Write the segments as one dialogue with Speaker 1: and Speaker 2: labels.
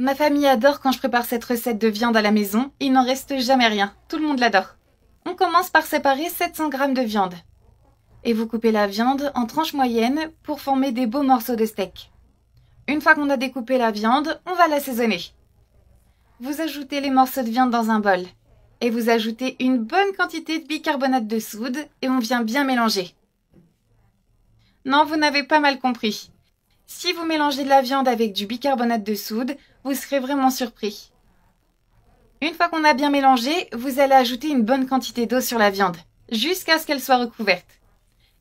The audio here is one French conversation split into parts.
Speaker 1: Ma famille adore quand je prépare cette recette de viande à la maison, il n'en reste jamais rien, tout le monde l'adore. On commence par séparer 700 g de viande. Et vous coupez la viande en tranches moyennes pour former des beaux morceaux de steak. Une fois qu'on a découpé la viande, on va l'assaisonner. Vous ajoutez les morceaux de viande dans un bol. Et vous ajoutez une bonne quantité de bicarbonate de soude et on vient bien mélanger. Non, vous n'avez pas mal compris. Si vous mélangez de la viande avec du bicarbonate de soude, vous serez vraiment surpris. Une fois qu'on a bien mélangé, vous allez ajouter une bonne quantité d'eau sur la viande, jusqu'à ce qu'elle soit recouverte.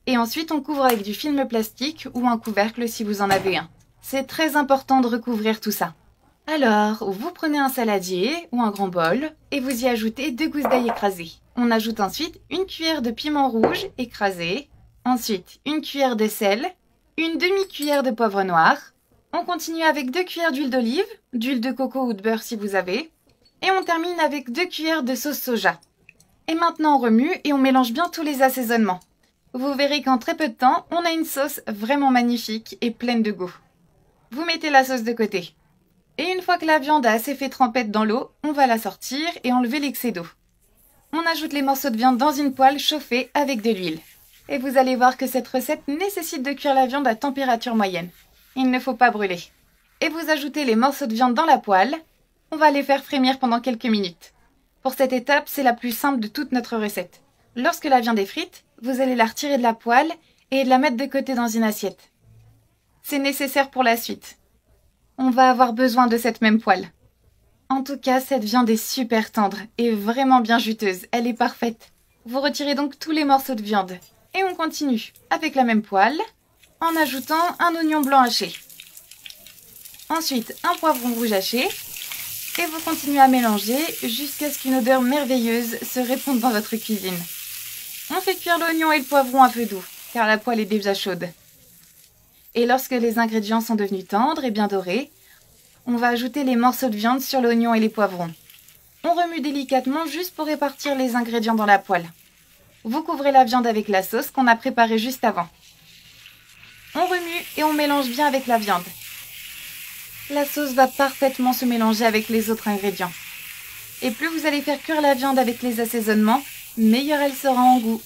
Speaker 1: Et ensuite, on couvre avec du film plastique ou un couvercle si vous en avez un. C'est très important de recouvrir tout ça. Alors, vous prenez un saladier ou un grand bol et vous y ajoutez 2 gousses d'ail écrasées. On ajoute ensuite une cuillère de piment rouge écrasé, ensuite une cuillère de sel, une demi-cuillère de poivre noir. On continue avec 2 cuillères d'huile d'olive, d'huile de coco ou de beurre si vous avez. Et on termine avec 2 cuillères de sauce soja. Et maintenant on remue et on mélange bien tous les assaisonnements. Vous verrez qu'en très peu de temps, on a une sauce vraiment magnifique et pleine de goût. Vous mettez la sauce de côté. Et une fois que la viande a assez fait trempette dans l'eau, on va la sortir et enlever l'excès d'eau. On ajoute les morceaux de viande dans une poêle chauffée avec de l'huile. Et vous allez voir que cette recette nécessite de cuire la viande à température moyenne. Il ne faut pas brûler. Et vous ajoutez les morceaux de viande dans la poêle. On va les faire frémir pendant quelques minutes. Pour cette étape, c'est la plus simple de toute notre recette. Lorsque la viande est frite, vous allez la retirer de la poêle et la mettre de côté dans une assiette. C'est nécessaire pour la suite. On va avoir besoin de cette même poêle. En tout cas, cette viande est super tendre et vraiment bien juteuse. Elle est parfaite. Vous retirez donc tous les morceaux de viande. Et on continue avec la même poêle en ajoutant un oignon blanc haché. Ensuite, un poivron rouge haché. Et vous continuez à mélanger jusqu'à ce qu'une odeur merveilleuse se réponde dans votre cuisine. On fait cuire l'oignon et le poivron à feu doux, car la poêle est déjà chaude. Et lorsque les ingrédients sont devenus tendres et bien dorés, on va ajouter les morceaux de viande sur l'oignon et les poivrons. On remue délicatement juste pour répartir les ingrédients dans la poêle. Vous couvrez la viande avec la sauce qu'on a préparée juste avant. On remue et on mélange bien avec la viande. La sauce va parfaitement se mélanger avec les autres ingrédients. Et plus vous allez faire cuire la viande avec les assaisonnements, meilleure elle sera en goût.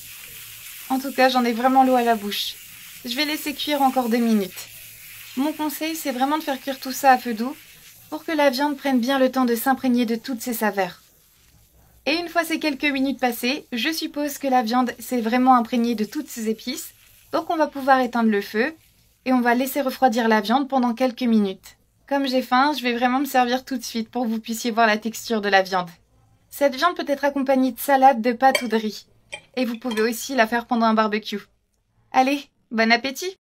Speaker 1: En tout cas, j'en ai vraiment l'eau à la bouche. Je vais laisser cuire encore 2 minutes. Mon conseil, c'est vraiment de faire cuire tout ça à feu doux pour que la viande prenne bien le temps de s'imprégner de toutes ses saveurs. Et une fois ces quelques minutes passées, je suppose que la viande s'est vraiment imprégnée de toutes ces épices, donc on va pouvoir éteindre le feu et on va laisser refroidir la viande pendant quelques minutes. Comme j'ai faim, je vais vraiment me servir tout de suite pour que vous puissiez voir la texture de la viande. Cette viande peut être accompagnée de salade, de pâtes ou de riz. Et vous pouvez aussi la faire pendant un barbecue. Allez, bon appétit!